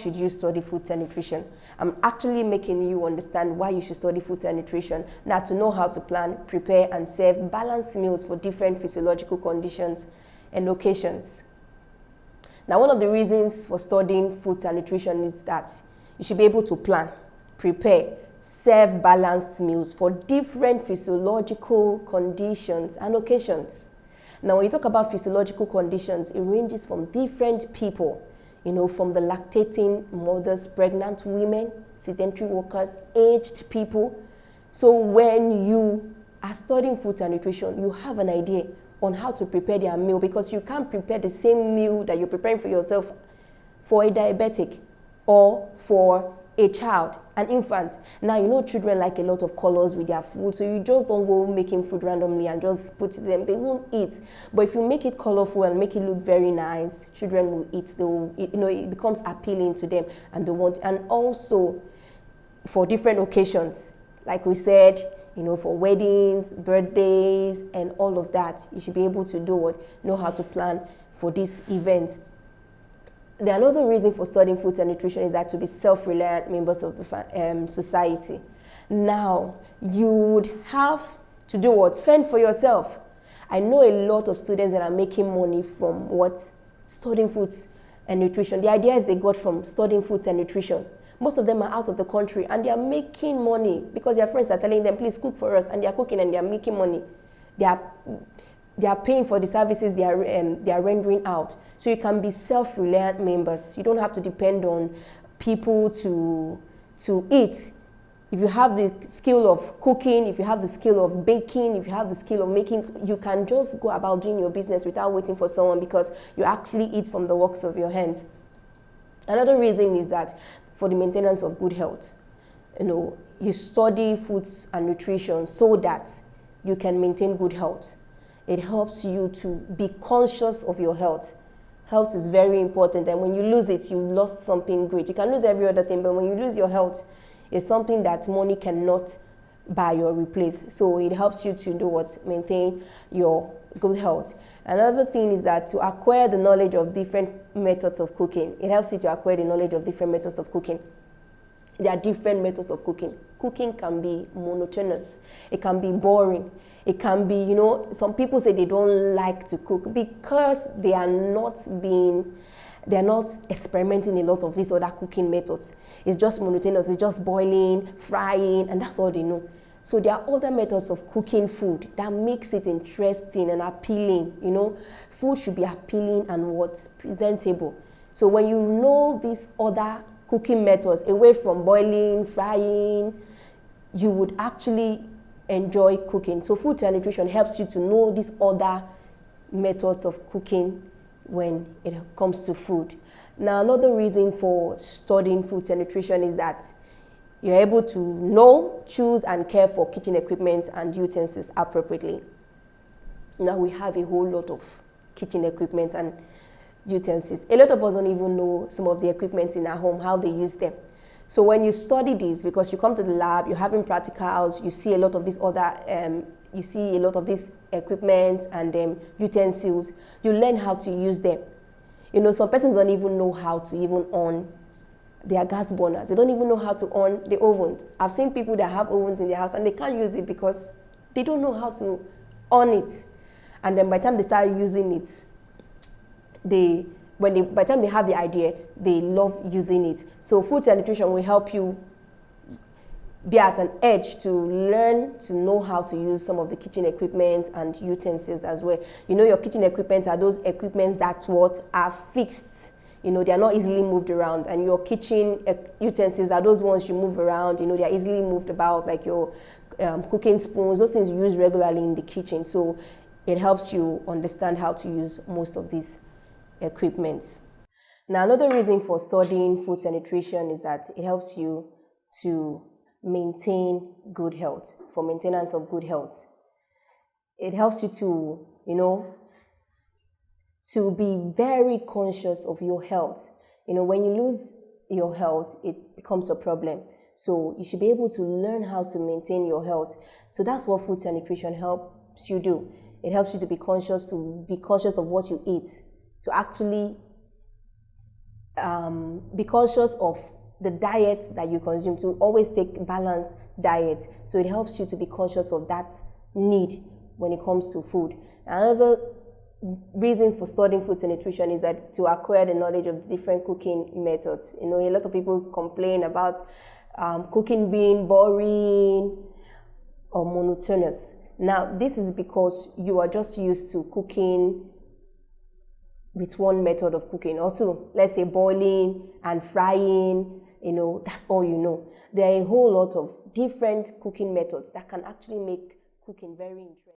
should you study food and nutrition? I'm actually making you understand why you should study food and nutrition. Now, to know how to plan, prepare, and serve balanced meals for different physiological conditions and locations. Now, one of the reasons for studying food and nutrition is that you should be able to plan, prepare, serve balanced meals for different physiological conditions and occasions. Now, when you talk about physiological conditions, it ranges from different people, from the lactating mothers, pregnant women, sedentary workers, aged people. So when you are studying food and nutrition, you have an idea on how to prepare their meal, because you can't prepare the same meal that you're preparing for yourself for a diabetic or for a child, an infant. Now, children like a lot of colors with their food, so you just don't go making food randomly and just put it them. They won't eat. But if you make it colorful and make it look very nice, children will eat. It becomes appealing to them and they want. And also for different occasions, like we said, for weddings, birthdays, and all of that, you should be able to know how to plan for these events. The another reason for studying food and nutrition is that to be self-reliant members of the society. Now, you would have to do what? Fend for yourself. I know a lot of students that are making money from studying food and nutrition. The idea is they got from studying food and nutrition. Most of them are out of the country and they are making money because their friends are telling them, please cook for us, and they are cooking and they are making money. They are paying for the services they are rendering out. So you can be self-reliant members. You don't have to depend on people to eat. If you have the skill of cooking, if you have the skill of baking, if you have the skill of making, you can just go about doing your business without waiting for someone, because you actually eat from the works of your hands. Another reason is that for the maintenance of good health, you study foods and nutrition so that you can maintain good health. It helps you to be conscious of your health. Health is very important, and when you lose it, you lost something great. You can lose every other thing, but when you lose your health, it's something that money cannot buy or replace. So it helps you to maintain your good health. Another thing is that to acquire the knowledge of different methods of cooking, it helps you to acquire the knowledge of different methods of cooking. There are different methods of cooking. Cooking can be monotonous. It can be boring. It can be, some people say they don't like to cook because they are not experimenting a lot of these other cooking methods. It's just monotonous. It's just boiling, frying, and that's all they know. So there are other methods of cooking food that makes it interesting and appealing. Food should be appealing and presentable. So when you know these other cooking methods away from boiling, frying, you would actually enjoy cooking. So food and nutrition helps you to know these other methods of cooking when it comes to food. Now, another reason for studying food and nutrition is that you're able to know, choose, and care for kitchen equipment and utensils appropriately. Now, we have a whole lot of kitchen equipment and utensils. A lot of us don't even know some of the equipment in our home, how they use them. So when you study this, because you come to the lab, you're having practicals, you see a lot of these equipment and utensils, you learn how to use them. Some persons don't even know how to even on their gas burners. They don't even know how to on the ovens. I've seen people that have ovens in their house and they can't use it because they don't know how to on it. And then by the time they start using it, by the time they have the idea, they love using it. So food and nutrition will help you be at an edge to learn to know how to use some of the kitchen equipment and utensils as well. Your kitchen equipment are those equipment that are fixed. They are not easily moved around. And your kitchen utensils are those ones you move around. They are easily moved about, like your cooking spoons, those things you use regularly in the kitchen. So it helps you understand how to use most of these equipment. Now, another reason for studying food and nutrition is that it helps you to maintain good health, for maintenance of good health. It helps you to be very conscious of your health. When you lose your health, it becomes a problem. So you should be able to learn how to maintain your health. So that's what food and nutrition helps you do. It helps you to be conscious of what you eat, to actually be conscious of the diet that you consume, to always take balanced diet. So it helps you to be conscious of that need when it comes to food. Another reasons for studying food and nutrition is that to acquire the knowledge of different cooking methods. A lot of people complain about cooking being boring or monotonous. Now, this is because you are just used to cooking with one method of cooking, or two, let's say boiling and frying, that's all you know. There are a whole lot of different cooking methods that can actually make cooking very interesting.